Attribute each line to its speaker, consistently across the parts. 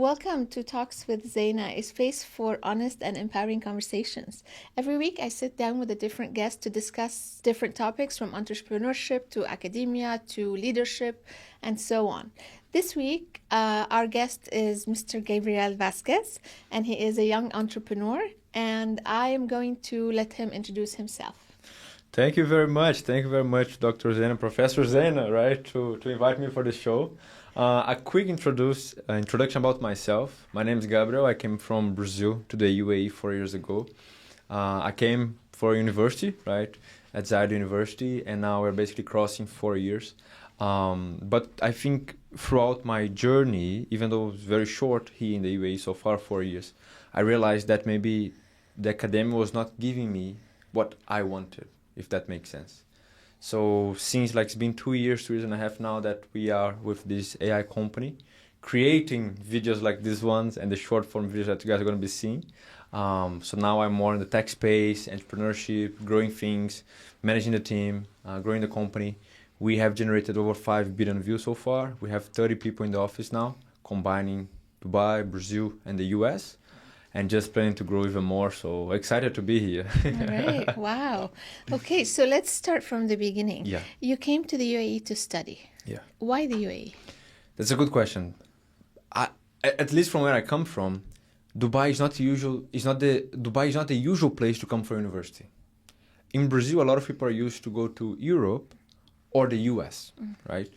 Speaker 1: Welcome to Talks with Zeina, a space for honest and empowering conversations. Every week, I sit down with a different guest to discuss different topics from entrepreneurship to academia to leadership and so on. This week, our guest is Mr. Gabriel Basques, and he is a young entrepreneur, and I am going to let him introduce himself.
Speaker 2: Thank you very much. Thank you very much, Dr. Zeina, Professor Zeina, right, to invite me for the show. A quick introduction about myself. My name is Gabriel. I came from Brazil to the UAE 4 years ago. I came for university, right, at Zeina University, and now we're basically crossing 4 years. But I think throughout my journey, even though it was very short here in the UAE, so far 4 years, I realized that maybe the academia was not giving me what I wanted, if that makes sense. So since it's been 2 years, 2 years and a half now that we are with this AI company, creating videos like these ones and the short form videos that you guys are going to be seeing. So now I'm more in the tech space, entrepreneurship, growing things, managing the team, growing the company. We have generated over 5 billion views so far. We have 30 people in the office now, combining Dubai, Brazil, and the US. And just planning to grow even more, so excited to be here.
Speaker 1: All right, wow. Okay, so let's start from the beginning.
Speaker 2: Yeah.
Speaker 1: You came to the UAE to study.
Speaker 2: Yeah.
Speaker 1: Why the UAE?
Speaker 2: That's a good question. At least from where I come from, Dubai is not the usual place to come for university. In Brazil, a lot of people are used to go to Europe or the US, right?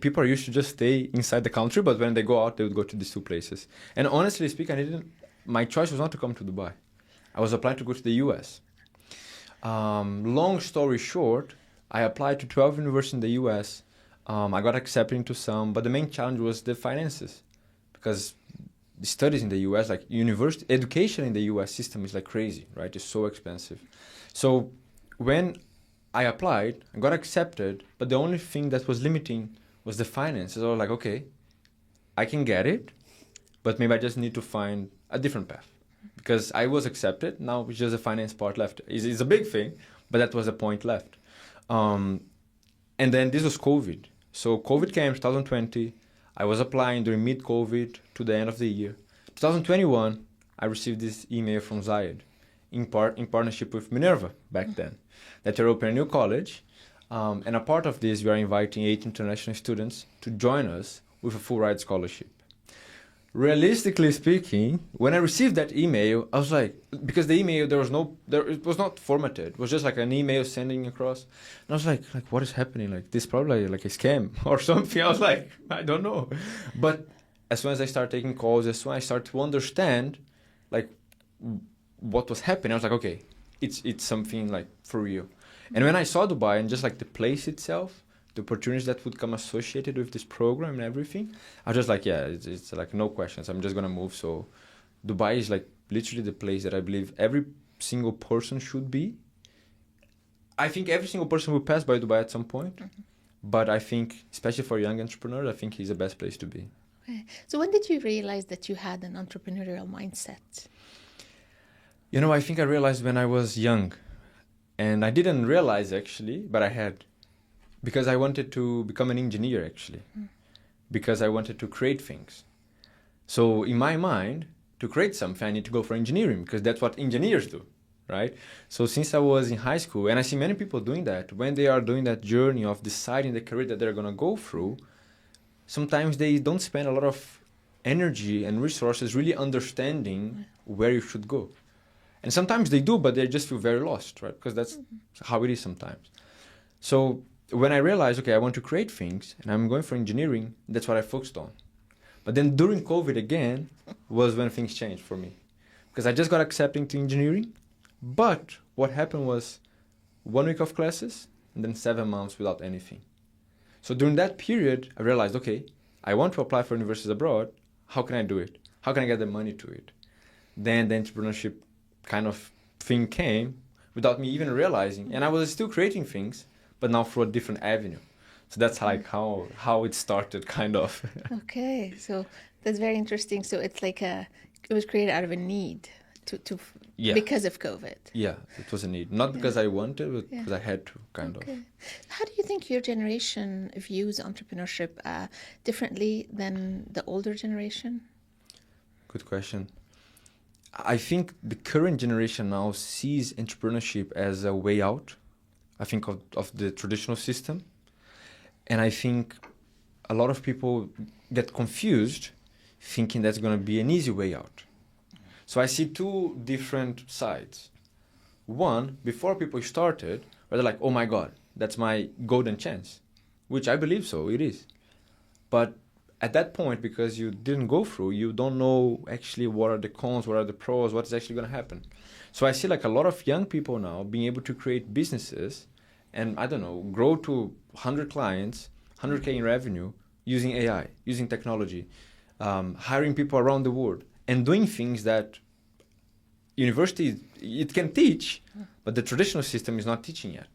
Speaker 2: People are used to just stay inside the country, but when they go out, they would go to these two places. And honestly speaking, my choice was not to come to Dubai. I was applying to go to the US. Long story short, I applied to 12 universities in the US. I got accepted into some, but the main challenge was the finances. Because the studies in the US, like university, education in the US system is like crazy, right? It's so expensive. So when I applied, I got accepted, but the only thing that was limiting was the finances. I was like, okay, I can get it, but maybe I just need to find a different path. Because I was accepted, now it's just the finance part left. It's a big thing, but that was the point left. And then this was COVID. So COVID came in 2020. I was applying during mid-COVID to the end of the year. 2021, I received this email from Zayed, in partnership with Minerva back then, that you're opening a new college. And a part of this, we are inviting 8 international students to join us with a full ride scholarship. Realistically speaking, when I received that email, I was like, because the email, it was not formatted. It was just like an email sending across. And I was like, what is happening? Like, this is probably like a scam or something. I was like, I don't know. But as soon as I started taking calls, as soon as I started to understand, like, what was happening, I was like, okay, it's something like for real. And when I saw Dubai and just like the place itself, the opportunities that would come associated with this program and everything, I was just like, yeah, it's like no questions. I'm just gonna move. So Dubai is like literally the place that I believe every single person should be. I think every single person will pass by Dubai at some point, but I think, especially for young entrepreneurs, I think it's the best place to be.
Speaker 1: Okay. So when did you realize that you had an entrepreneurial mindset?
Speaker 2: I think I realized when I was young, and I didn't realize actually, but I had, because I wanted to become an engineer actually, because I wanted to create things. So in my mind, to create something, I need to go for engineering because that's what engineers do, right? So since I was in high school, and I see many people doing that, when they are doing that journey of deciding the career that they're going to go through, sometimes they don't spend a lot of energy and resources really understanding where you should go. And sometimes they do, but they just feel very lost, right? Because that's how it is sometimes. So when I realized, okay, I want to create things and I'm going for engineering, that's what I focused on. But then during COVID again was when things changed for me. Because I just got accepted into engineering. But what happened was 1 week of classes and then 7 months without anything. So during that period, I realized, okay, I want to apply for universities abroad. How can I do it? How can I get the money to it? Then the entrepreneurship kind of thing came without me even realizing. And I was still creating things, but now through a different avenue. So that's like how it started, kind of.
Speaker 1: Okay, so that's very interesting. So it's like it was created out of a need. to
Speaker 2: Yeah.
Speaker 1: because of COVID.
Speaker 2: Yeah, it was a need. Not because I wanted, but because I had to, kind of.
Speaker 1: How do you think your generation views entrepreneurship differently than the older generation?
Speaker 2: Good question. I think the current generation now sees entrepreneurship as a way out, I think, of the traditional system. And I think a lot of people get confused thinking that's going to be an easy way out. So I see two different sides. One, before people started, where they're like, oh my God, that's my golden chance, which I believe so, it is. But at that point, because you didn't go through, you don't know actually what are the cons, what are the pros, what is actually going to happen. So I see like a lot of young people now being able to create businesses and, I don't know, grow to 100 clients, 100K in revenue using AI, using technology, hiring people around the world, and doing things that university, it can teach, but the traditional system is not teaching yet,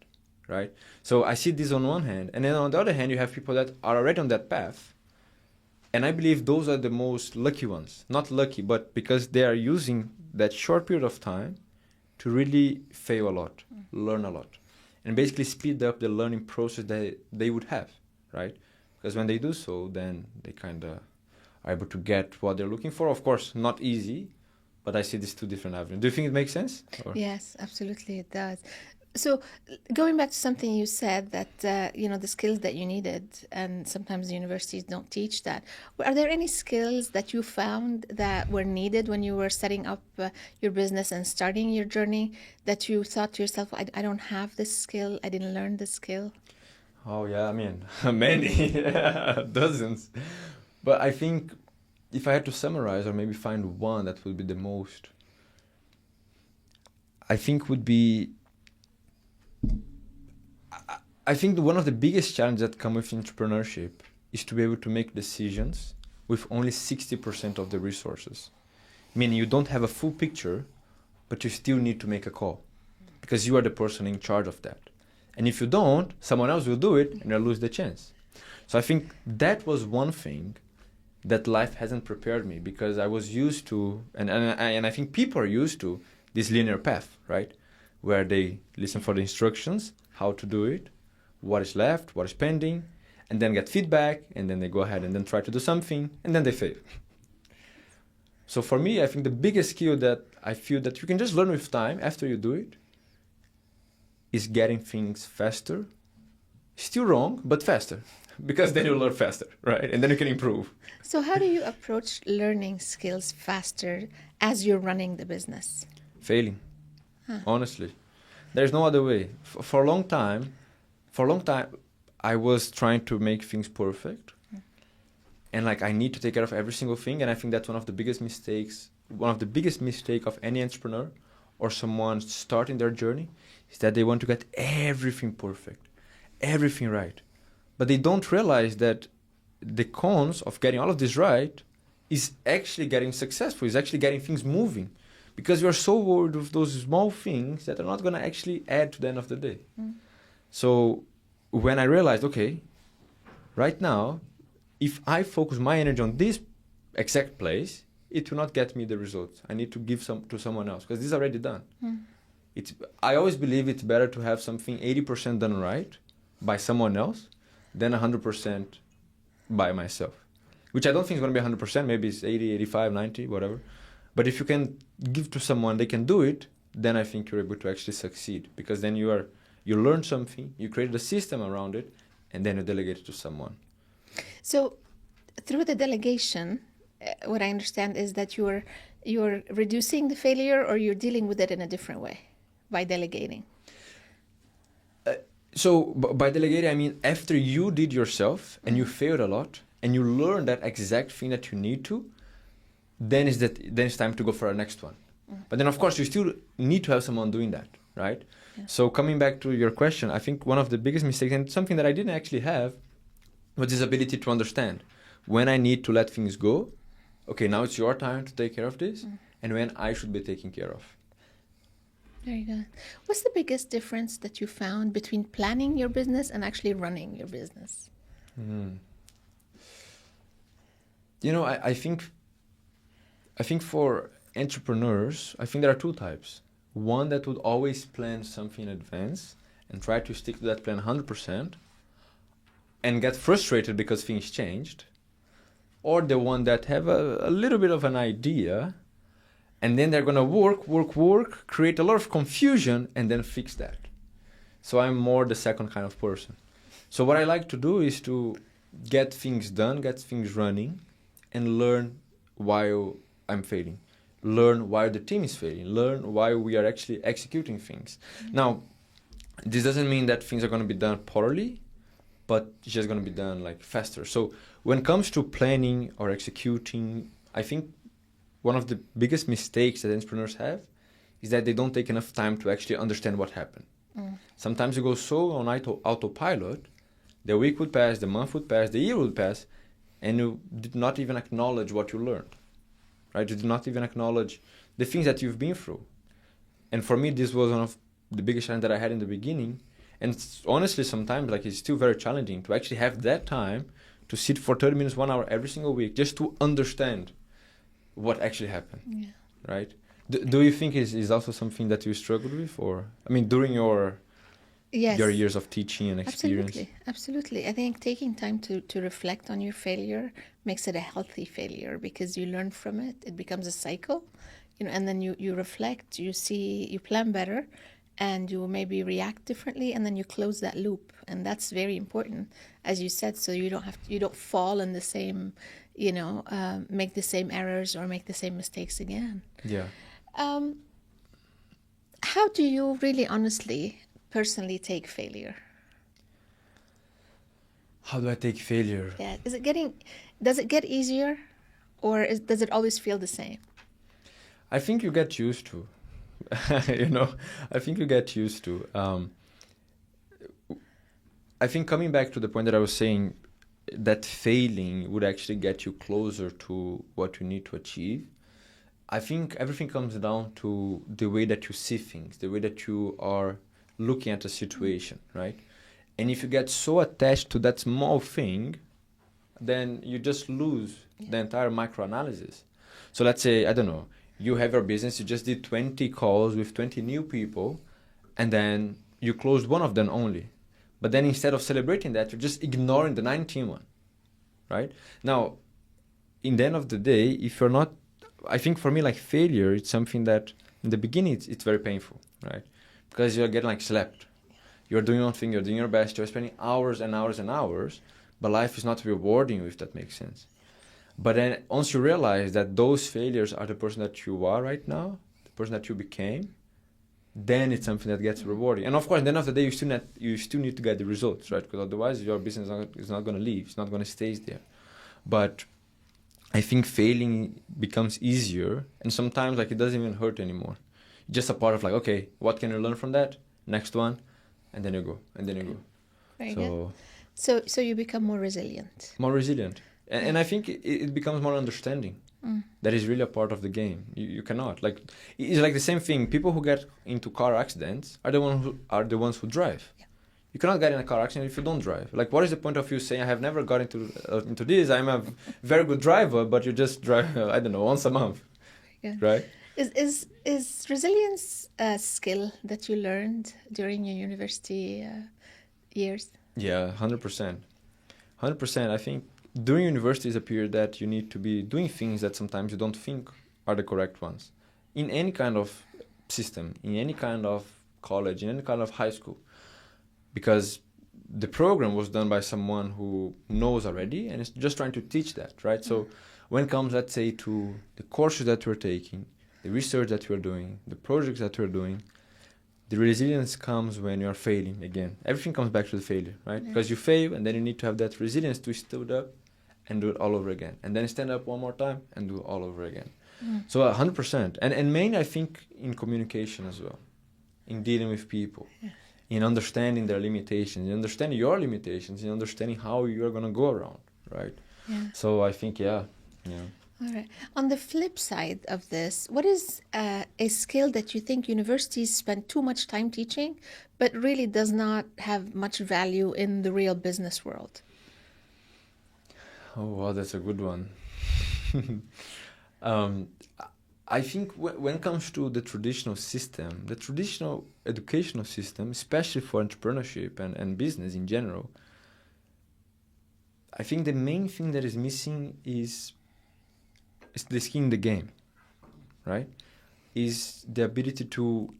Speaker 2: right? So I see this on one hand. And then on the other hand, you have people that are already on that path. And I believe those are the most lucky ones. Not lucky, but because they are using that short period of time to really fail a lot, learn a lot, and basically speed up the learning process that they would have, right? Because when they do so, then they kind of are able to get what they're looking for. Of course, not easy, but I see these two different avenues. Do you think it makes sense? Or?
Speaker 1: Yes, absolutely, it does. So going back to something you said that, the skills that you needed, and sometimes universities don't teach that. Are there any skills that you found that were needed when you were setting up your business and starting your journey that you thought to yourself, I don't have this skill, I didn't learn this skill?
Speaker 2: Oh, yeah, I mean, many, dozens. But I think if I had to summarize or maybe find one that would be the most, I think would be, I think one of the biggest challenges that come with entrepreneurship is to be able to make decisions with only 60% of the resources. Meaning you don't have a full picture, but you still need to make a call because you are the person in charge of that. And if you don't, someone else will do it and you'll lose the chance. So I think that was one thing that life hasn't prepared me because I was used to, and I think people are used to this linear path, right? Where they listen for the instructions, how to do it, what is left, what is pending, and then get feedback, and then they go ahead and then try to do something, and then they fail. So for me, I think the biggest skill that I feel that you can just learn with time after you do it is getting things faster. Still wrong, but faster. Because then you learn faster, right? And then you can improve.
Speaker 1: So how do you approach learning skills faster as you're running the business?
Speaker 2: Failing, honestly. There's no other way. For a long time, I was trying to make things perfect. And like I need to take care of every single thing. And I think that's one of the biggest mistakes of any entrepreneur or someone starting their journey is that they want to get everything perfect, everything right. But they don't realize that the cons of getting all of this right is actually getting successful, is actually getting things moving. Because you're so worried with those small things that are not going to actually add to the end of the day. So when I realized, okay, right now, if I focus my energy on this exact place, it will not get me the results. I need to give some to someone else because this is already done. I always believe it's better to have something 80% done right by someone else than 100% by myself. Which I don't think is going to be 100%. Maybe it's 80, 85, 90, whatever. But if you can give to someone, they can do it, then I think you're able to actually succeed. Because then you learn something, you create a system around it, and then you delegate it to someone.
Speaker 1: So through the delegation, what I understand is that you're reducing the failure or you're dealing with it in a different way by delegating.
Speaker 2: So by delegating, I mean after you did yourself and you failed a lot and you learn that exact thing that you need to, then it's time to go for our next one. But then of course you still need to have someone doing that, right? Yeah. So coming back to your question, I think one of the biggest mistakes and something that I didn't actually have was this ability to understand when I need to let things go. Okay, now it's your time to take care of this, and when I should be taken care of.
Speaker 1: Very good. What's the biggest difference that you found between planning your business and actually running your business?
Speaker 2: You know, I think for entrepreneurs, I think there are two types. One that would always plan something in advance and try to stick to that plan 100% and get frustrated because things changed. Or the one that have a little bit of an idea and then they're going to work, create a lot of confusion and then fix that. So I'm more the second kind of person. So what I like to do is to get things done, get things running, and learn while I'm failing. Learn why the team is failing. Learn why we are actually executing things. Mm-hmm. Now, this doesn't mean that things are going to be done poorly, but it's just going to be done like faster. So when it comes to planning or executing, I think one of the biggest mistakes that entrepreneurs have is that they don't take enough time to actually understand what happened. Sometimes you go so on autopilot, the week would pass, the month would pass, the year would pass, and you did not even acknowledge what you learned, right? You did not even acknowledge the things that you've been through. And for me, this was one of the biggest challenges that I had in the beginning. And honestly, sometimes like it's still very challenging to actually have that time to sit for 30 minutes, 1 hour every single week just to understand what actually happened, right? Do you think is also something that you struggled with, or I mean, during your years of teaching and experience?
Speaker 1: Absolutely. I think taking time to reflect on your failure makes it a healthy failure because you learn from it. It becomes a cycle, and then you reflect, you plan better, and you maybe react differently, and then you close that loop, and that's very important, as you said. So you don't fall in the same, make the same errors or make the same mistakes again.
Speaker 2: Yeah.
Speaker 1: How do you really honestly, personally take failure?
Speaker 2: How do I take failure?
Speaker 1: Yeah. Does it get easier or does it always feel the same?
Speaker 2: I think you get used to, I think you get used to. I think coming back to the point that I was saying, that failing would actually get you closer to what you need to achieve. I think everything comes down to the way that you see things, the way that you are looking at a situation, right? And if you get so attached to that small thing, then you just lose the entire microanalysis. So let's say, I don't know, you have your business, you just did 20 calls with 20 new people, and then you closed one of them only. But then instead of celebrating that, you're just ignoring the 19 one, right? Now, in the end of the day, if you're not, I think for me, like failure, it's something that in the beginning, it's very painful, right? Because you're getting like slapped. You're doing one thing, you're doing your best, you're spending hours and hours and hours, but life is not rewarding you, if that makes sense. But then once you realize that those failures are the person that you are right now, the person that you became, then it's something that gets rewarding. And of course, at the end of the day, you still need to get the results, right? Because otherwise your business is not going to leave, it's not going to stay there. But I think failing becomes easier, and sometimes like it doesn't even hurt anymore. It's just a part of like, okay, what can you learn from that? Next one, and then you go, and then you go.
Speaker 1: Very good. So you become more resilient.
Speaker 2: More resilient, and I think it becomes more understanding. That is really a part of the game. You cannot like it's like the same thing. People who get into car accidents are the ones who drive. Yeah. You cannot get in a car accident if you don't drive. Like, what is the point of you saying, I have never got into this, I'm a very good driver, but you just drive, I don't know, once a month, right?
Speaker 1: Is resilience a skill that you learned during your university years?
Speaker 2: Yeah, 100%. 100%. I think during university is a period that you need to be doing things that sometimes you don't think are the correct ones. In any kind of system, in any kind of college, in any kind of high school. Because the program was done by someone who knows already and is just trying to teach that, right? So when it comes, let's say, to the courses that we're taking, the research that we're doing, the projects that we're doing, the resilience comes when you're failing again. Everything comes back to the failure, right? Because you fail and then you need to have that resilience to stand up and do it all over again. And then stand up one more time and do it all over again. So 100%. And mainly, I think, in communication as well, in dealing with people. In understanding their limitations, in understanding your limitations, in understanding how you're going to go around, right? Yeah. So I think, yeah.
Speaker 1: All right. On the flip side of this, what is a skill that you think universities spend too much time teaching, but really does not have much value in the real business world?
Speaker 2: Oh, wow, that's a good one. I think when it comes to the traditional system, the traditional educational system, especially for entrepreneurship and business in general, I think the main thing that is missing is the skin in the game, right? Is the ability to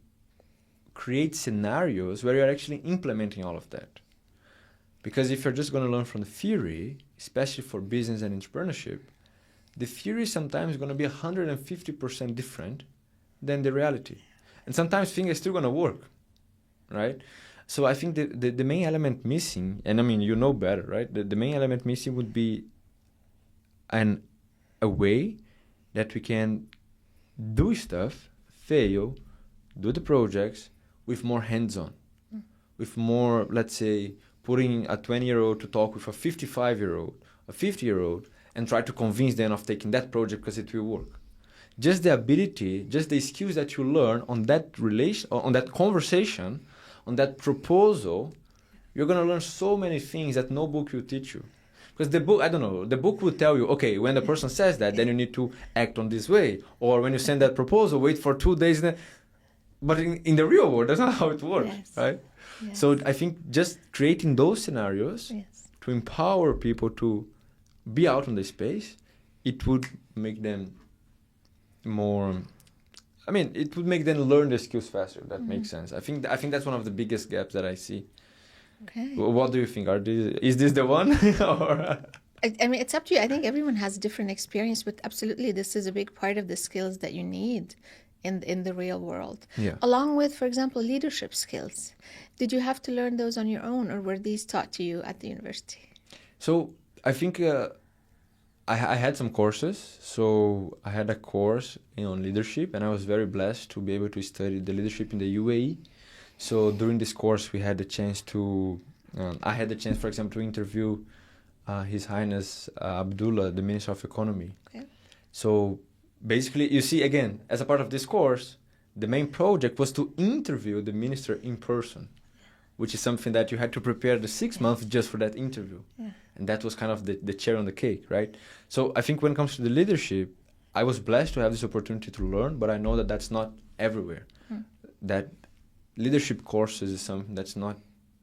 Speaker 2: create scenarios where you're actually implementing all of that. Because if you're just going to learn from the theory, especially for business and entrepreneurship, the theory is sometimes going to be 150% different than the reality. And sometimes things are still going to work, right? So I think the main element missing, and I mean, you know better, right? The main element missing would be a way that we can do stuff, fail, do the projects with more hands-on, with more, let's say, putting a 20-year-old to talk with a 55-year-old, a 50-year-old, and try to convince them of taking that project because it will work. Just the ability, just the skills that you learn on that relation, on that conversation, on that proposal, you're going to learn so many things that no book will teach you. Because the book, I don't know, the book will tell you, okay, when the person says that, then you need to act on this way. Or when you send that proposal, wait for 2 days. But in the real world, that's not how it works,
Speaker 1: Yes.
Speaker 2: right?
Speaker 1: Yes.
Speaker 2: So I think just creating those scenarios to empower people to be out on the space, it would make them more... I mean, it would make them learn the skills faster. That makes sense. I think that's one of the biggest gaps that I see.
Speaker 1: Okay.
Speaker 2: What do you think? Is this the one? Or
Speaker 1: I mean, it's up to you. I think everyone has different experience, but absolutely, this is a big part of the skills that you need in the real world.
Speaker 2: Yeah.
Speaker 1: Along with, for example, leadership skills. Did you have to learn those on your own, or were these taught to you at the university?
Speaker 2: So I think I had some courses. So I had a course on leadership, and I was very blessed to be able to study the leadership in the UAE. So during this course, we had the chance to, I had the chance, for example, to interview His Highness Abdullah, the Minister of Economy.
Speaker 1: Okay.
Speaker 2: So basically, you see, again, as a part of this course, the main project was to interview the minister in person, which is something that you had to prepare the 6 months just for that interview.
Speaker 1: Yeah.
Speaker 2: And that was kind of the cherry on the cake, right? So I think when it comes to the leadership, I was blessed to have this opportunity to learn, but I know that that's not everywhere. That leadership courses is something that's not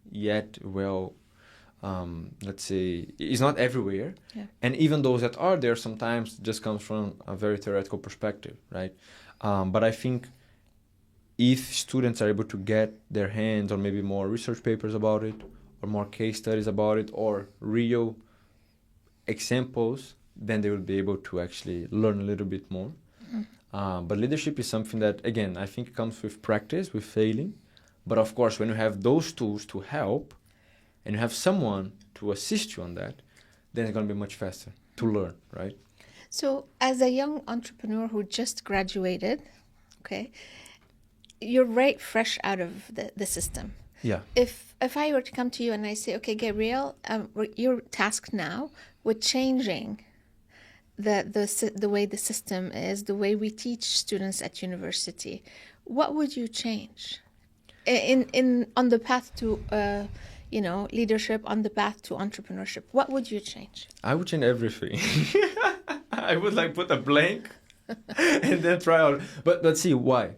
Speaker 2: yet well, let's say, is not everywhere.
Speaker 1: Yeah.
Speaker 2: And even those that are there sometimes just comes from a very theoretical perspective, right? But I think if students are able to get their hands on maybe more research papers about it, or more case studies about it, or real examples, then they will be able to actually learn a little bit more. But leadership is something that, again, I think comes with practice, with failing. But of course, when you have those tools to help, and you have someone to assist you on that, then it's going to be much faster to learn, right?
Speaker 1: So as a young entrepreneur who just graduated, okay, you're right fresh out of the system.
Speaker 2: Yeah.
Speaker 1: If I were to come to you and I say, okay, Gabriel, you're tasked now with changing the way the system is, the way we teach students at university, what would you change in on the path to leadership, on the path to entrepreneurship? What would you change?
Speaker 2: I would change everything. I would put a blank and then try out. But let's see why.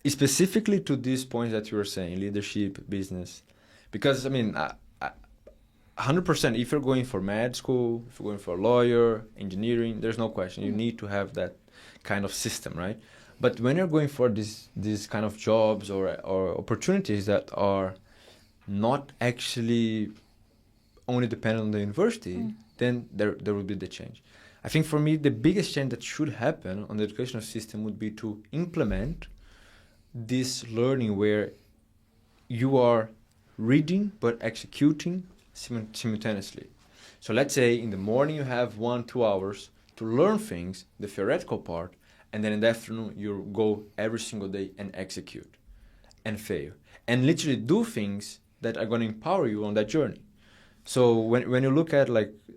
Speaker 2: Specifically to these points that you were saying, leadership, business. Because, I mean, 100%, if you're going for med school, if you're going for a lawyer, engineering, there's no question. You need to have that kind of system, right? But when you're going for these kind of jobs or opportunities that are not actually only dependent on the university, then there will be the change. I think for me, the biggest change that should happen on the educational system would be to implement this learning where you are reading but executing simultaneously. So let's say in the morning you have 1-2 hours to learn things, the theoretical part, and then in the afternoon you go every single day and execute and fail. And literally do things that are going to empower you on that journey. So when you look at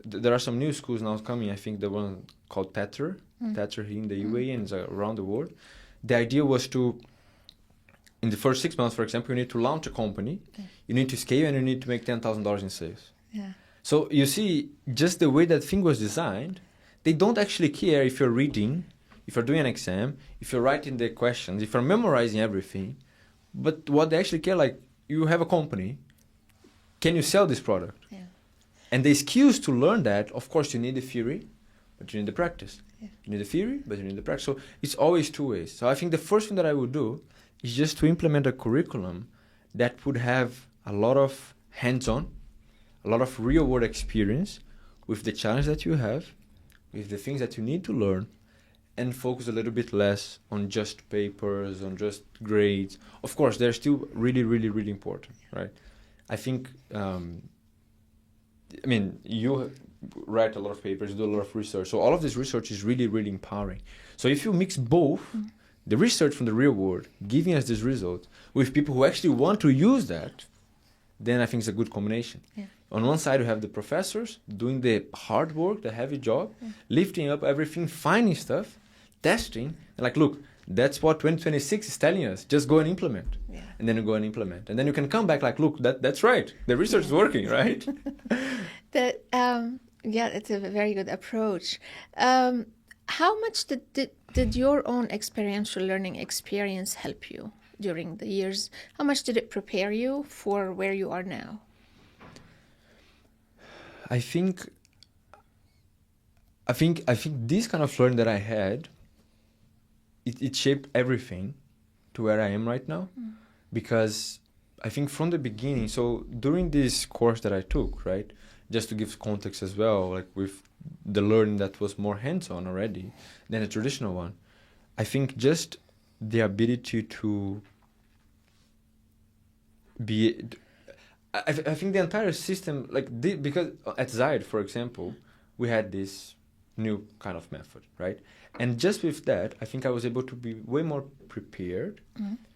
Speaker 2: there are some new schools now coming, I think the one called Tether here in the UAE and around the world. The idea was to, in the first 6 months, for example, you need to launch a company, you need to scale, and you need to make $10,000 in sales.
Speaker 1: Yeah.
Speaker 2: So you see, just the way that thing was designed, they don't actually care if you're reading if you're doing an exam, if you're writing the questions, if you're memorizing everything, but what they actually care, like, you have a company, can you sell this product?
Speaker 1: Yeah.
Speaker 2: And the skills to learn that, of course, you need the theory, but you need the practice.
Speaker 1: Yeah.
Speaker 2: You need the theory, but you need the practice. So it's always two ways. So I think the first thing that I would do is just to implement a curriculum that would have a lot of hands-on, a lot of real-world experience with the challenge that you have, with the things that you need to learn, and focus a little bit less on just papers, on just grades. Of course, they're still really, really, really important, right? I think, you write a lot of papers, do a lot of research. So all of this research is really, really empowering. So if you mix both, the research from the real world, giving us this result, with people who actually want to use that, then I think it's a good combination.
Speaker 1: Yeah.
Speaker 2: On one side, you have the professors doing the hard work, the heavy job, lifting up everything, finding stuff, testing, and like, look, that's what 2026 is telling us. Just go and implement.
Speaker 1: Yeah.
Speaker 2: And then you go and implement. And then you can come back like, look, that's right. The research is working, right?
Speaker 1: It's a very good approach. How much did your own experiential learning experience help you during the years? How much did it prepare you for where you are now?
Speaker 2: I think this kind of learning that I had, it shaped everything to where I am right now. Because I think from the beginning, so during this course that I took, right, just to give context as well, like with the learning that was more hands-on already than a traditional one, I think just the ability to be... I think the entire system, because at Zaid, for example, we had this new kind of method, right? And just with that, I think I was able to be way more prepared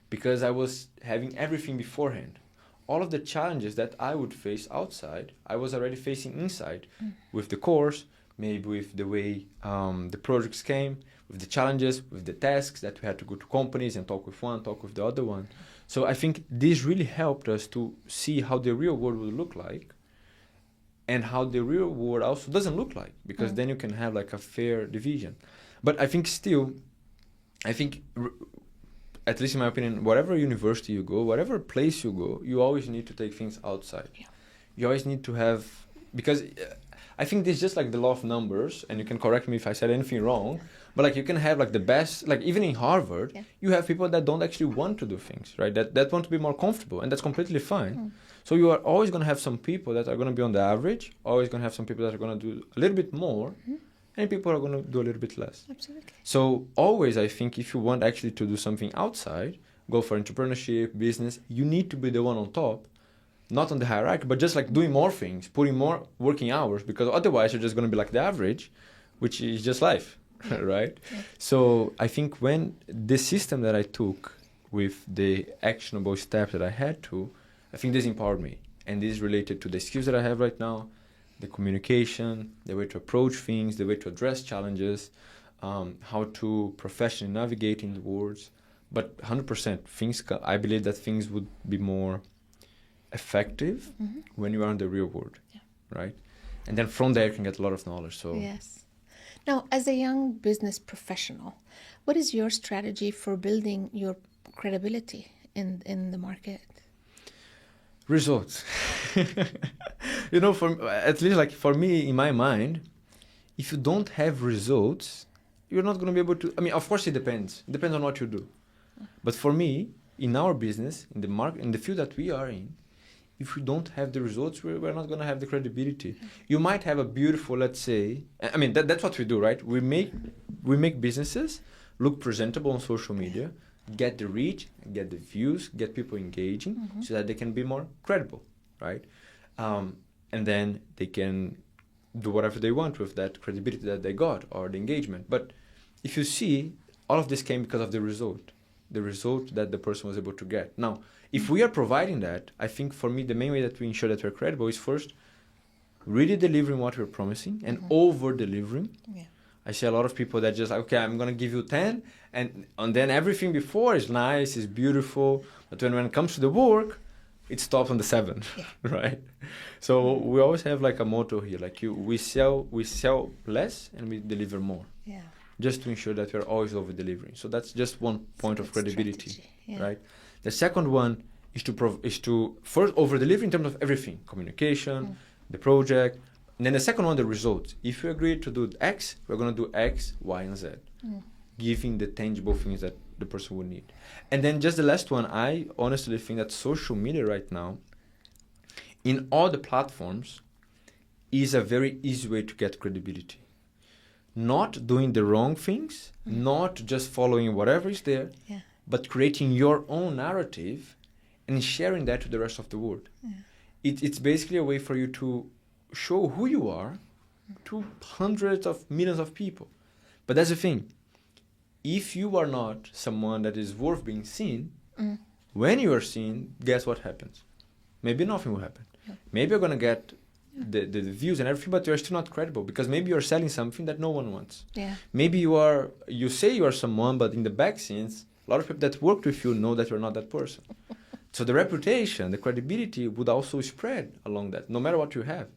Speaker 2: because I was having everything beforehand. All of the challenges that I would face outside, I was already facing inside with the course, maybe with the way the projects came, with the challenges, with the tasks that we had to go to companies and talk with one, talk with the other one. So I think this really helped us to see how the real world will look like and how the real world also doesn't look like, because then you can have like a fair division. But I think still, at least in my opinion, whatever university you go, whatever place you go, you always need to take things outside. Yeah. You always need to have, because I think this is just like the law of numbers, and you can correct me if I said anything wrong, but like you can have like the best, like even in Harvard, you have people that don't actually want to do things, right? That want to be more comfortable, and that's completely fine. So you are always going to have some people that are going to be on the average, always going to have some people that are going to do a little bit more, and people are going to do a little bit less.
Speaker 1: Absolutely.
Speaker 2: So always, I think, if you want actually to do something outside, go for entrepreneurship, business, you need to be the one on top, not on the hierarchy, but just like doing more things, putting more working hours, because otherwise you're just going to be like the average, which is just life, right? Yeah. So I think when the system that I took with the actionable steps that I had to, I think this empowered me. And this is related to the skills that I have right now, the communication, the way to approach things, the way to address challenges, how to professionally navigate in the words. But 100%, I believe that things would be more effective when you are in the real world, right? And then from there you can get a lot of knowledge. So
Speaker 1: yes. Now, as a young business professional, what is your strategy for building your credibility in the market?
Speaker 2: Results. At least like for me, in my mind, if you don't have results, you're not going to be able to. I mean, of course, it depends. It depends on what you do. But for me, in our business, in the market, in the field that we are in, if we don't have the results, we're not going to have the credibility. You might have a beautiful, let's say, I mean, that's what we do, right? We make businesses look presentable on social media, get the reach, get the views, get people engaging so that they can be more credible, right? And then they can do whatever they want with that credibility that they got or the engagement. But if you see, all of this came because of the result that the person was able to get. Now, if we are providing that, I think for me, the main way that we ensure that we're credible is first really delivering what we're promising and over-delivering. Yeah. I see a lot of people that just like, okay, I'm going to give you 10, and then everything before is nice, is beautiful, but when it comes to the work, it stops on the 7, right? So we always have like a motto here, like we sell less and we deliver more.
Speaker 1: Yeah.
Speaker 2: just to ensure that you're always over delivering. So that's just one point of credibility, right? The second one is to first over deliver in terms of everything: communication, the project, and then the second one, the results. If you agree to do X, we're going to do X, Y, and Z, giving the tangible things that the person would need. And then just the last one, I honestly think that social media right now, in all the platforms, is a very easy way to get credibility. Not doing the wrong things, not just following whatever is there, but creating your own narrative and sharing that to the rest of the world. It's basically a way for you to show who you are to hundreds of millions of people. But that's the thing. If you are not someone that is worth being seen, when you are seen, guess what happens? Maybe nothing will happen. Maybe you're going to get the views and everything, but you're still not credible because maybe you're selling something that no one wants. Maybe you say you are someone, but in the back scenes, a lot of people that worked with you know that you're not that person. So the reputation, the credibility would also spread along that, no matter what you have.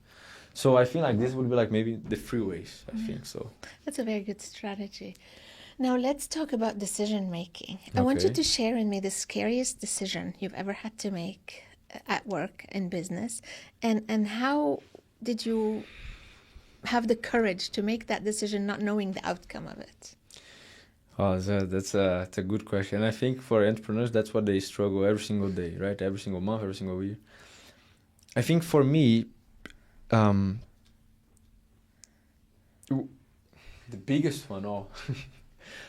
Speaker 2: So I feel like this would be like maybe the three ways, I think so.
Speaker 1: That's a very good strategy. Now let's talk about decision making. I want you to share with me the scariest decision you've ever had to make at work in business, and how did you have the courage to make that decision not knowing the outcome of it?
Speaker 2: Oh, that's a good question. I think for entrepreneurs, that's what they struggle every single day, right? Every single month, every single year. I think for me, the biggest one,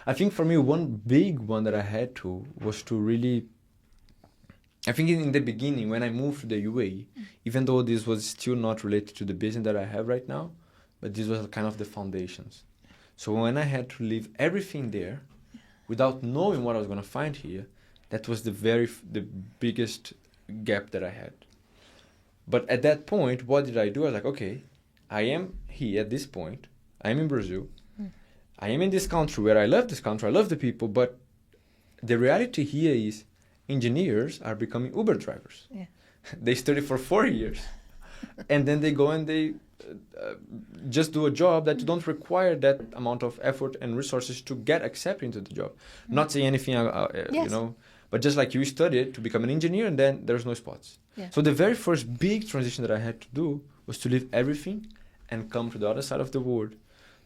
Speaker 2: I think for me, one big one that I had to was to really, I think in the beginning, when I moved to the UAE, even though this was still not related to the business that I have right now, but this was kind of the foundations. So when I had to leave everything there, without knowing what I was going to find here, that was the biggest gap that I had. But at that point, what did I do? I was like, okay, I am here at this point. I am in Brazil. I am in this country where I love this country. I love the people. But the reality here is engineers are becoming Uber drivers. They study for 4 years. And then they go and they just do a job that don't require that amount of effort and resources to get accepted into the job. Not saying anything, you know, but just like you studied to become an engineer and then there's no spots. So the very first big transition that I had to do was to leave everything and come to the other side of the world,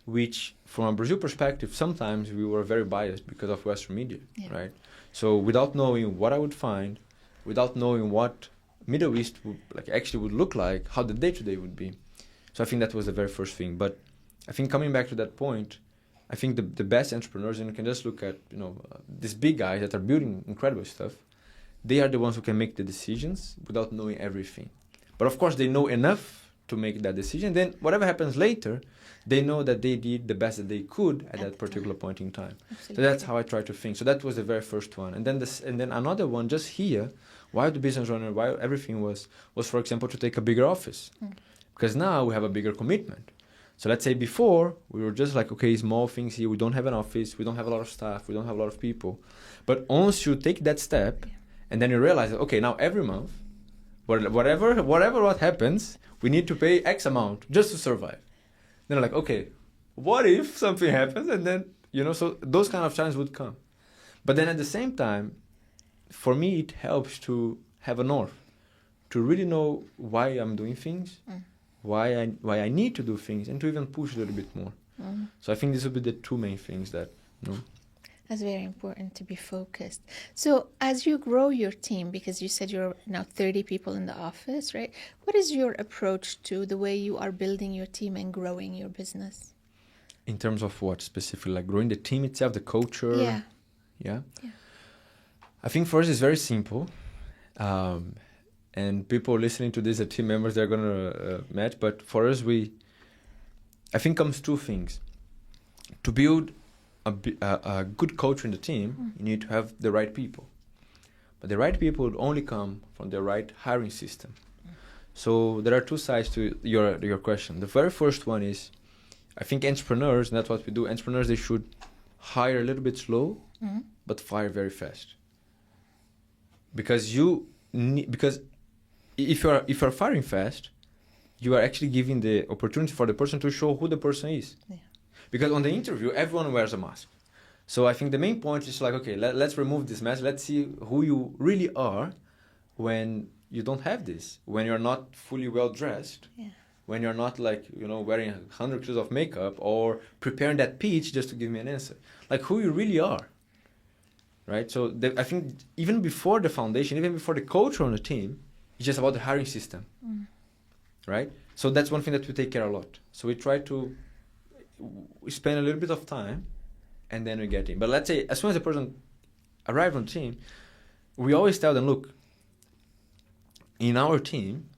Speaker 2: which from a Brazil perspective, sometimes we were very biased because of Western media, right? So without knowing what I would find, without knowing what Middle East would look like, how the day-to-day would be. So I think that was the very first thing. But I think coming back to that point, I think the best entrepreneurs, and you can just look at, these big guys that are building incredible stuff, they are the ones who can make the decisions without knowing everything. But of course, they know enough to make that decision. Then whatever happens later, they know that they did the best that they could at that particular point in time. Absolutely. So that's how I try to think. So that was the very first one. And then another one just here, why the business owner, why everything was for example, to take a bigger office. Because now we have a bigger commitment. So let's say before, we were just like, okay, small things here. We don't have an office. We don't have a lot of staff. We don't have a lot of people. But once you take that step, and then you realize, that, okay, now every month, what happens, we need to pay X amount just to survive. Then like, okay, what if something happens? And then, so those kind of challenges would come. But then at the same time, for me, it helps to have a north, to really know why I'm doing things, why I need to do things, and to even push a little bit more. So I think this would be the two main things that,
Speaker 1: That's very important to be focused. So as you grow your team, because you said you're now 30 people in the office, right? What is your approach to the way you are building your team and growing your business?
Speaker 2: In terms of what specifically? Like growing the team itself, the culture? Yeah? I think for us it's very simple. And people listening to this, the team members, they're going to match. But for us, I think comes two things. To build a good culture in the team, you need to have the right people. But the right people would only come from the right hiring system. So there are two sides to your question. The very first one is, I think entrepreneurs, and that's what we do, entrepreneurs, they should hire a little bit slow, but fire very fast. Because if you're firing fast, you are actually giving the opportunity for the person to show who the person is. Because on the interview, everyone wears a mask. So I think the main point is like, okay, let's remove this mask. Let's see who you really are when you don't have this, when you're not fully well dressed, when you're not like, wearing 100 kilos of makeup or preparing that pitch just to give me an answer. Like who you really are, right? So I think even before the foundation, even before the culture on the team, it's just about the hiring system, right? So that's one thing that we take care a lot. So we try to spend a little bit of time and then we get in. But let's say as soon as a person arrives on the team, we always tell them, look, in our team,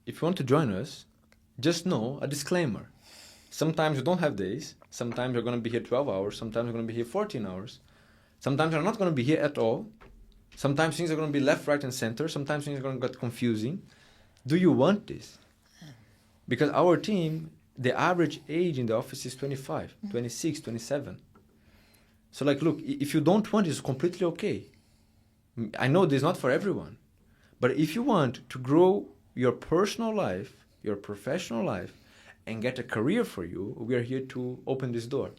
Speaker 2: if you want to join us, just know a disclaimer. Sometimes you don't have days. Sometimes you're going to be here 12 hours. Sometimes you're going to be here 14 hours. Sometimes you're not going to be here at all. Sometimes things are going to be left, right, and center. Sometimes things are going to get confusing. Do you want this? Because our team, the average age in the office is 25, 26, 27. So like, look, if you don't want it, it's completely okay. I know this is not for everyone. But if you want to grow your personal life, your professional life, and get a career for you, we are here to open this door.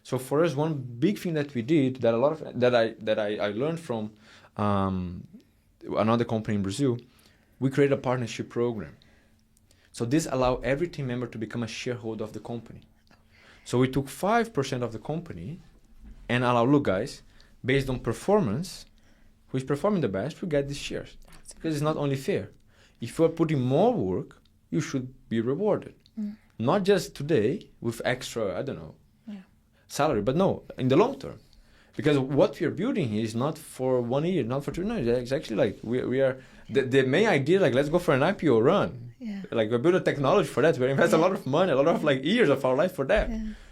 Speaker 2: So for us, one big thing that we did that I learned from another company in Brazil, we created a partnership program. So this allowed every team member to become a shareholder of the company. So we took 5% of the company and allowed, look guys, based on performance, who is performing the best, we get these shares. Because it's not only fair. If you are putting more work, you should be rewarded. Not just today with extra, salary, but no, in the long term. Because what we are building here is not for 1 year, not for 2 years. It's actually like we are, the main idea, like let's go for an IPO run. Like we build a technology for that. We invest a lot of money, a lot of like years of our life for that.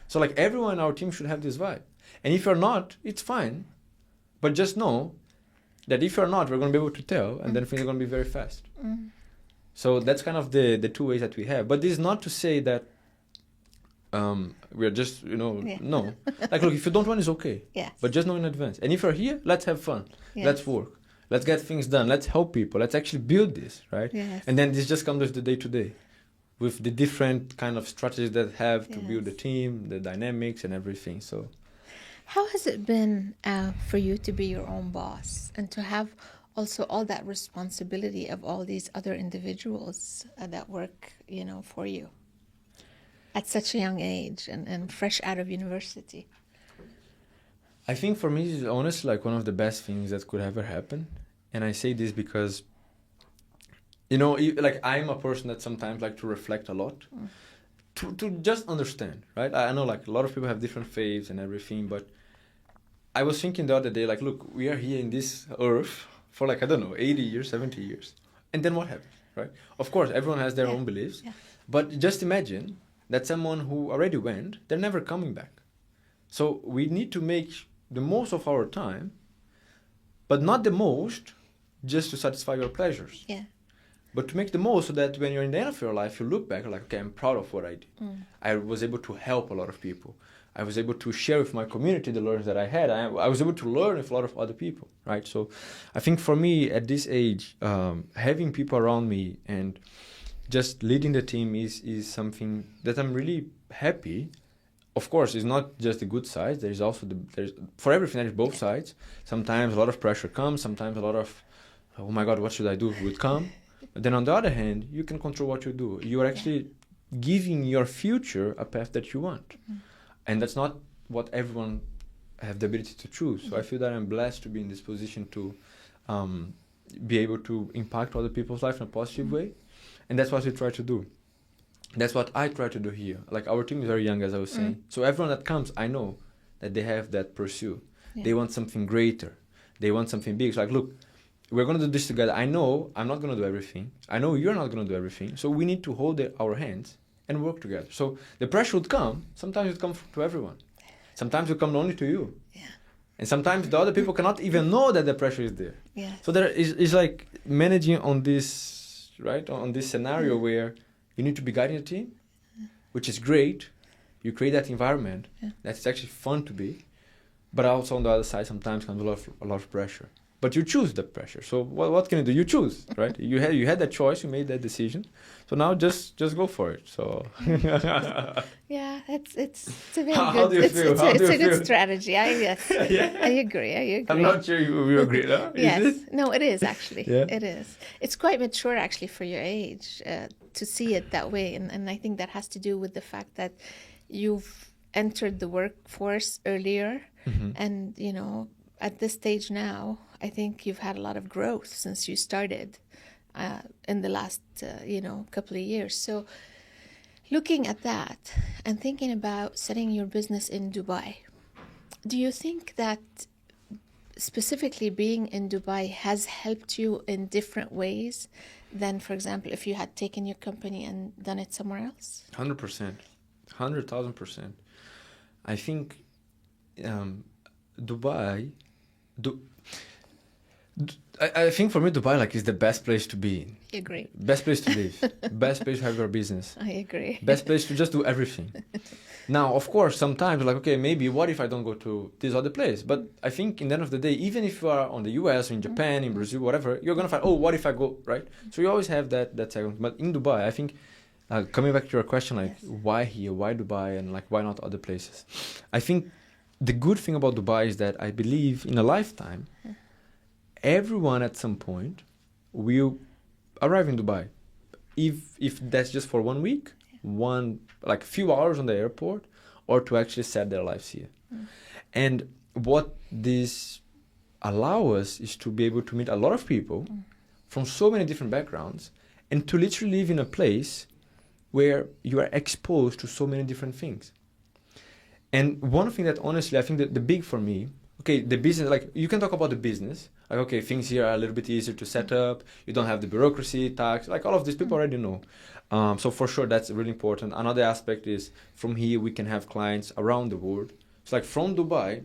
Speaker 2: So like everyone in our team should have this vibe. And if you're not, it's fine. But just know that if you're not, we're going to be able to tell, and then things are going to be very fast. So that's kind of the 2 ways that we have. But this is not to say that we're just, no. Like, look, if you don't want, it's okay. But just know in advance. And if you're here, let's have fun. Let's work. Let's get things done. Let's help people. Let's actually build this, right? And then this just comes with the day-to-day, with the different kind of strategies that have to build the team, the dynamics and everything. So,
Speaker 1: how has it been for you to be your own boss and to have also all that responsibility of all these other individuals that work, for you at such a young age and fresh out of university?
Speaker 2: I think for me, it's honestly like one of the best things that could ever happen. And I say this because, like I'm a person that sometimes like to reflect a lot, to just understand, right? I know like a lot of people have different faiths and everything, but I was thinking the other day, like, look, we are here in this earth for like, 80 years, 70 years. And then what happens, right? Of course, everyone has their own beliefs. But just imagine that someone who already went, they're never coming back. So we need to make the most of our time, but not the most just to satisfy your pleasures. But to make the most so that when you're in the end of your life, you look back like, okay, I'm proud of what I did. I was able to help a lot of people. I was able to share with my community the learnings that I had. I was able to learn with a lot of other people, right? So I think for me at this age, having people around me and just leading the team is something that I'm really happy. Of course, it's not just the good side. There's also for everything, there's both sides. Sometimes a lot of pressure comes. Sometimes a lot of, oh my God, what should I do would come. But then on the other hand, you can control what you do. You are actually giving your future a path that you want. And that's not what everyone have the ability to choose. So I feel that I'm blessed to be in this position to be able to impact other people's life in a positive way. And that's what we try to do. That's what I try to do here. Like our team is very young, as I was saying. So everyone that comes, I know that they have that pursuit. They want something greater. They want something big. It's like, look, we're going to do this together. I know I'm not going to do everything. I know you're not going to do everything. So we need to hold our hands and work together. So the pressure would come. Sometimes it comes to everyone. Sometimes it comes only to you. And sometimes the other people cannot even know that the pressure is there. So there is like managing on this, right? On this scenario where you need to be guiding the team, which is great. You create that environment that's actually fun to be. But also on the other side, sometimes comes a lot of pressure. but you choose the pressure. So what can you do? You choose, right? You had that choice. You made that decision. So now just go for it. So
Speaker 1: Yeah, it's a very
Speaker 2: How
Speaker 1: good.
Speaker 2: do you feel?
Speaker 1: It's
Speaker 2: How
Speaker 1: a,
Speaker 2: do
Speaker 1: it's
Speaker 2: you
Speaker 1: a good
Speaker 2: feel?
Speaker 1: strategy.
Speaker 2: Yeah.
Speaker 1: I agree.
Speaker 2: I'm not sure you agree, no? Is
Speaker 1: Yes.
Speaker 2: it?
Speaker 1: No, it is actually.
Speaker 2: Yeah.
Speaker 1: It is. It's quite mature actually for your age to see it that way, and I think that has to do with the fact that you've entered the workforce earlier, and at this stage now, I think you've had a lot of growth since you started in the last couple of years. So looking at that and thinking about setting your business in Dubai, do you think that specifically being in Dubai has helped you in different ways than, for example, if you had taken your company and done it somewhere else?
Speaker 2: 100%, 100,000%. I think Dubai. I think for me Dubai is the best place to be in.
Speaker 1: I agree.
Speaker 2: Best place to live. Best place to have your business.
Speaker 1: I agree.
Speaker 2: Best place to just do everything. Now, of course, sometimes okay, maybe what if I don't go to this other place? But I think in the end of the day, even if you are on the US, or in Japan, in Brazil, whatever, you're going to find, what if I go, right? So you always have that second. But in Dubai, I think, coming back to your question,
Speaker 1: Yes.
Speaker 2: why here, why Dubai, and why not other places? I think the good thing about Dubai is that I believe in a lifetime, everyone at some point will arrive in Dubai. If that's just for 1 week, a few hours on the airport, or to actually set their lives here. And what this allow us is to be able to meet a lot of people from so many different backgrounds, and to literally live in a place where you are exposed to so many different things. And one thing that honestly I think that the big for me, okay, the business, you can talk about the business, okay, things here are a little bit easier to set up, you don't have the bureaucracy, tax, all of these people already know. So for sure that's really important. Another aspect is from here we can have clients around the world. So from Dubai,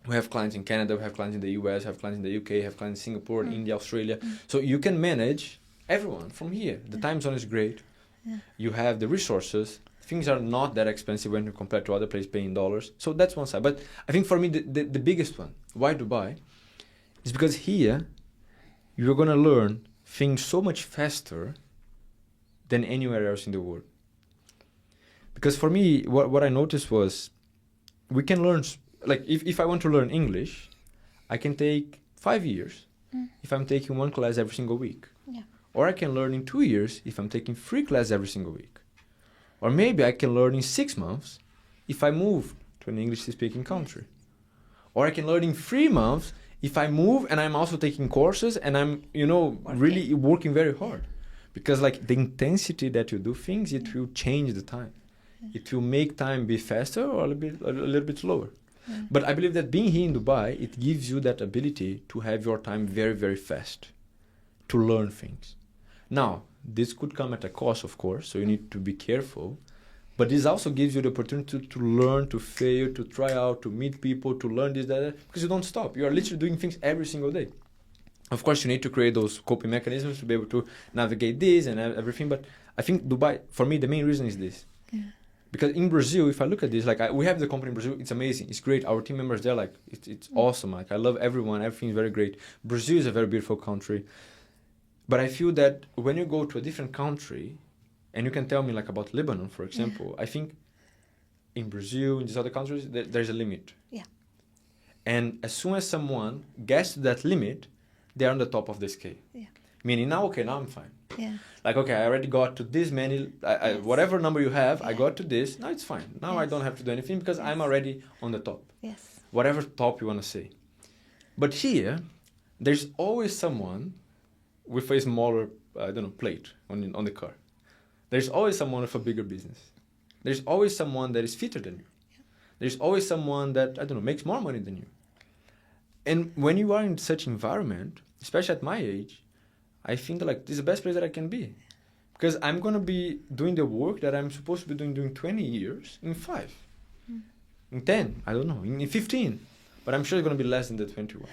Speaker 2: we have clients in Canada, we have clients in the US, we have clients in the UK, have clients in Singapore, India, Australia. So you can manage everyone from here. The time zone is great.
Speaker 1: Yeah.
Speaker 2: You have the resources. Things are not that expensive when you compare to other places paying dollars. So that's one side. But I think for me, the biggest one, why Dubai, is because here, you're going to learn things so much faster than anywhere else in the world. Because for me, what I noticed was, we can learn, if I want to learn English, I can take 5 years if I'm taking one class every single week.
Speaker 1: Yeah.
Speaker 2: Or I can learn in 2 years if I'm taking 3 classes every single week. Or maybe I can learn in 6 months if I move to an English-speaking country. Or I can learn in 3 months if I move and I'm also taking courses and I'm, really working very hard. Because the intensity that you do things, it will change the time. It will make time be faster or a little bit slower.
Speaker 1: Yeah.
Speaker 2: But I believe that being here in Dubai, it gives you that ability to have your time very, very fast, to learn things. Now, this could come at a cost, of course, so you need to be careful. But this also gives you the opportunity to learn, to fail, to try out, to meet people, to learn this, that, because you don't stop. You are literally doing things every single day. Of course, you need to create those coping mechanisms to be able to navigate this and everything. But I think Dubai, for me, the main reason is this.
Speaker 1: Yeah.
Speaker 2: Because in Brazil, if I look at this, we have the company in Brazil, it's amazing, it's great. Our team members there, it's awesome. I love everyone, everything is very great. Brazil is a very beautiful country. But I feel that when you go to a different country, and you can tell me about Lebanon, for example, I think in Brazil, in these other countries, there's a limit.
Speaker 1: Yeah.
Speaker 2: And as soon as someone gets to that limit, they're on the top of the scale.
Speaker 1: Yeah.
Speaker 2: Meaning now I'm fine.
Speaker 1: Yeah.
Speaker 2: Okay, I already got to this many,
Speaker 1: Yes.
Speaker 2: whatever number you have, I
Speaker 1: Yeah.
Speaker 2: got to this, now it's fine. Now I
Speaker 1: Yes.
Speaker 2: don't have to do anything because
Speaker 1: Yes.
Speaker 2: I'm already on the top.
Speaker 1: Yes.
Speaker 2: Whatever top you want to say. But here, there's always someone with a smaller, plate on the car. There's always someone with a bigger business. There's always someone that is fitter than you.
Speaker 1: Yeah.
Speaker 2: There's always someone that, makes more money than you. And when you are in such environment, especially at my age, I think this is the best place that I can be. Because I'm going to be doing the work that I'm supposed to be doing during 20 years in 5. In 10, I don't know, in 15. but I'm sure it's going to be less than the 21.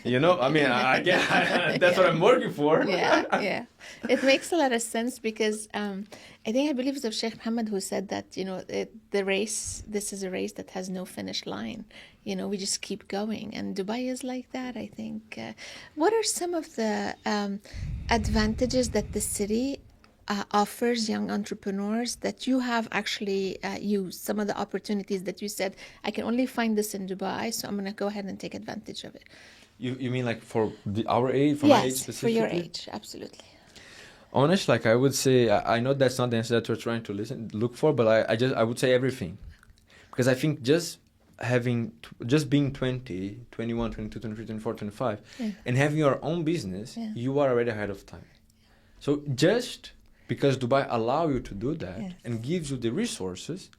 Speaker 2: You know, I mean, I get that's what I'm working for.
Speaker 1: Yeah. It makes a lot of sense because I believe it was Sheikh Muhammad who said that, the race, this is a race that has no finish line. We just keep going. And Dubai is like that, I think. What are some of the advantages that the city offers young entrepreneurs that you have actually used? Some of the opportunities that you said, I can only find this in Dubai, so I'm going to go ahead and take advantage of it.
Speaker 2: You mean like for our age, for my age specifically?
Speaker 1: Yes, for your age, absolutely.
Speaker 2: Honest, like I would say, I know that's not the answer that we're trying to look for, but I would say everything. Because I think just being 20, 21, 22, 23, 24, 25, and having your own business, you are already ahead of time. So just because Dubai allow you to do that and gives you the resources,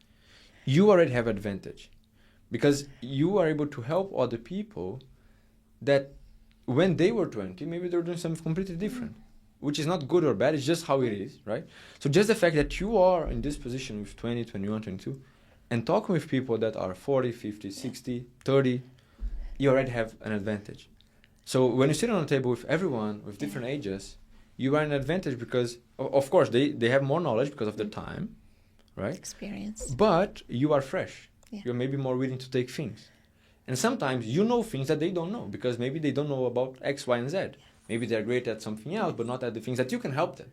Speaker 2: you already have advantage. Because you are able to help other people that when they were 20, maybe they were doing something completely different, which is not good or bad, it's just how it is, right? So just the fact that you are in this position with 20, 21, 22, and talking with people that are 40, 50, 60, 30, you already have an advantage. So when you sit on a table with everyone with different ages, you are an advantage because, of course, they have more knowledge because of their time, right?
Speaker 1: Experience.
Speaker 2: But you are fresh. You're maybe more willing to take things. And sometimes you know things that they don't know because maybe they don't know about X, Y, and Z. Maybe they're great at something else, but not at the things that you can help them.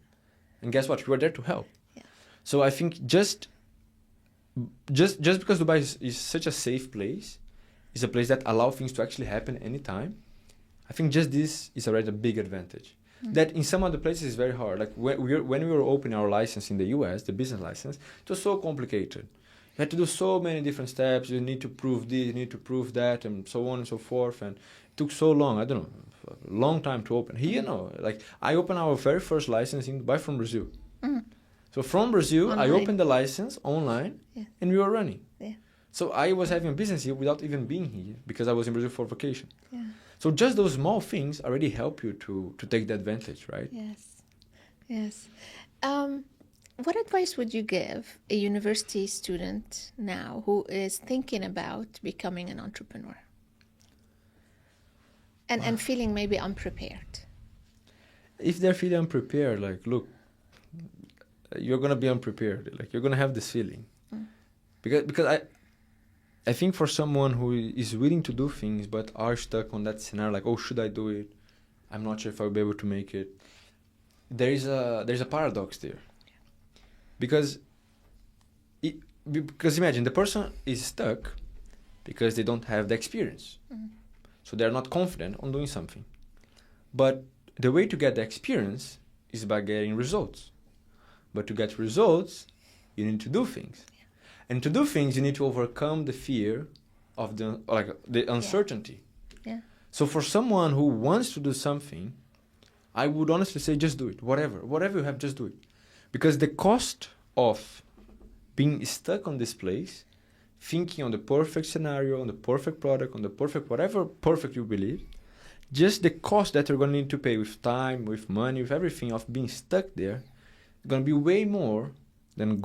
Speaker 2: And guess what? You are there to help. Yeah. So I think just because Dubai is such a safe place, it's a place that allows things to actually happen anytime, I think just this is already a big advantage. That in some other places is very hard. Like when we were opening our license in the US, the business license, it was so complicated. You had to do so many different steps. You need to prove this, you need to prove that, and so on and so forth. And it took so long. I don't know, a long time to open. Here, like I opened our very first license in Dubai from Brazil. So from Brazil, online. I opened the license online, and we were running. Yeah. So I was having a business here without even being here because I was in Brazil for vacation. Yeah. So just those small things already help you to take the advantage, right?
Speaker 1: Yes. What advice would you give a university student now who is thinking about becoming an entrepreneur and feeling maybe unprepared?
Speaker 2: If they're feeling unprepared, like, look, you're going to be unprepared. Like, you're going to have this feeling. Because I think for someone who is willing to do things but are stuck on that scenario, like, oh, should I do it? I'm not sure if I'll be able to make it. There's a paradox there. Because imagine the person is stuck because they don't have the experience. So they're not confident on doing something. But the way to get the experience is by getting results. But to get results, you need to do things. And to do things, you need to overcome the fear of the uncertainty. Yeah. So for someone who wants to do something, I would honestly say just do it. Whatever you have, just do it. Because the cost of being stuck on this place, thinking on the perfect scenario, on the perfect product, on the perfect whatever perfect you believe, just the cost that you're going to need to pay with time, with money, with everything of being stuck there, going to be way more than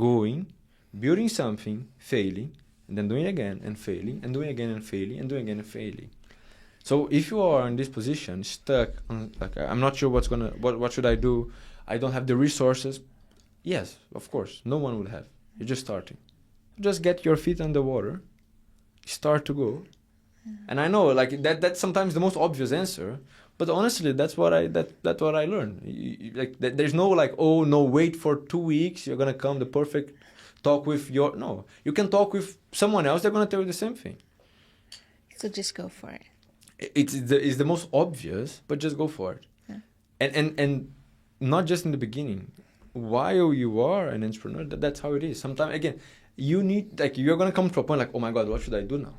Speaker 2: building something, failing, and then doing it again and failing, and doing it again and failing, and doing it again and failing. So if you are in this position, stuck, like I'm not sure what should I do? I don't have the resources. Yes, of course, no one would have. You're just starting. Just get your feet on the water, start to go. And I know, like that's sometimes the most obvious answer, but honestly, that's what I learned. There's no like, oh no, wait for 2 weeks, you're gonna come the perfect talk with no. You can talk with someone else, they're gonna tell you the same thing.
Speaker 1: So just go for it.
Speaker 2: It's the most obvious, but just go for it. Yeah. And not just in the beginning. While you are an entrepreneur, that's how it is. Sometimes again, you need you're gonna come to a point like, oh my God, what should I do now?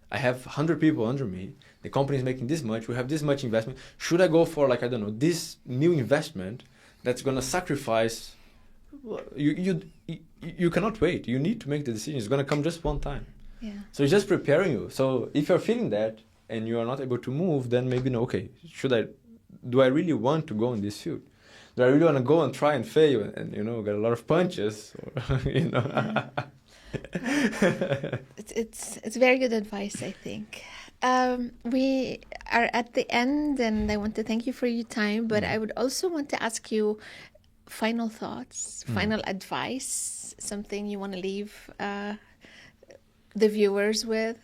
Speaker 2: I have 100 people under me. The company is making this much. We have this much investment. Should I go for this new investment that's gonna sacrifice? You cannot wait. You need to make the decision. It's gonna come just one time. Yeah. So it's just preparing you. So if you're feeling that and you are not able to move, then maybe no. Okay, do I really want to go in this field? Do I really want to go and try and fail and get a lot of punches? Or,
Speaker 1: It's very good advice, I think. We are at the end, and I want to thank you for your time, but I would also want to ask you final thoughts, final advice, something you want to leave the viewers with.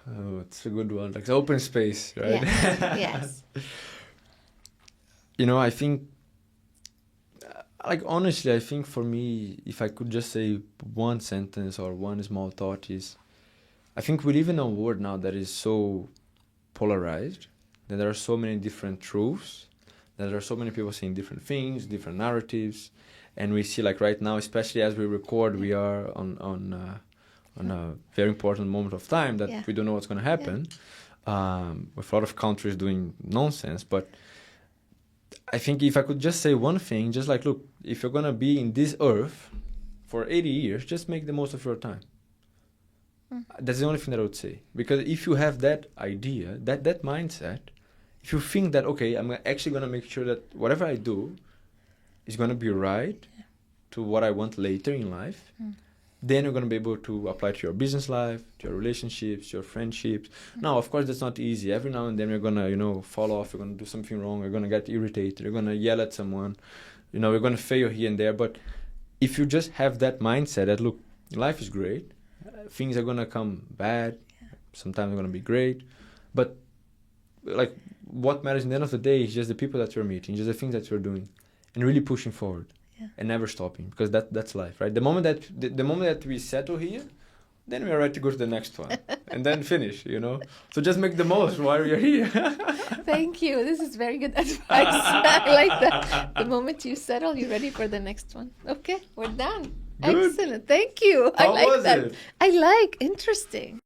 Speaker 2: Oh, it's a good one. Like the open space, right?
Speaker 1: Yes.
Speaker 2: I think, like, honestly, I think for me, if I could just say one sentence or one small thought is, I think we live in a world now that is so polarized, that there are so many different truths, that there are so many people saying different things, different narratives, and we see, like, right now, especially as we record, we are on a very important moment of time that we don't know what's going to happen, with a lot of countries doing nonsense. But I think if I could just say one thing, just like, look, if you're going to be in this earth for 80 years, just make the most of your time. That's the only thing that I would say. Because if you have that idea, that mindset, if you think that, okay, I'm actually going to make sure that whatever I do is going to be right to what I want later in life, then you're going to be able to apply to your business life, to your relationships, your friendships. Now, of course, that's not easy. Every now and then you're going to, fall off. You're going to do something wrong. You're going to get irritated. You're going to yell at someone. You're going to fail here and there. But if you just have that mindset that, look, life is great. Things are going to come bad. Sometimes they're going to be great. But, like, what matters in the end of the day is just the people that you're meeting, just the things that you're doing, and really pushing forward. And never stopping, because that's life, right? The moment that we settle here, then we are ready to go to the next one and then finish, So just make the most while you're here.
Speaker 1: Thank you. This is very good advice. I like that. The moment you settle, you're ready for the next one. Okay, we're done.
Speaker 2: Good.
Speaker 1: Excellent. Thank you.
Speaker 2: How
Speaker 1: I like
Speaker 2: was
Speaker 1: that.
Speaker 2: it?
Speaker 1: I like. Interesting.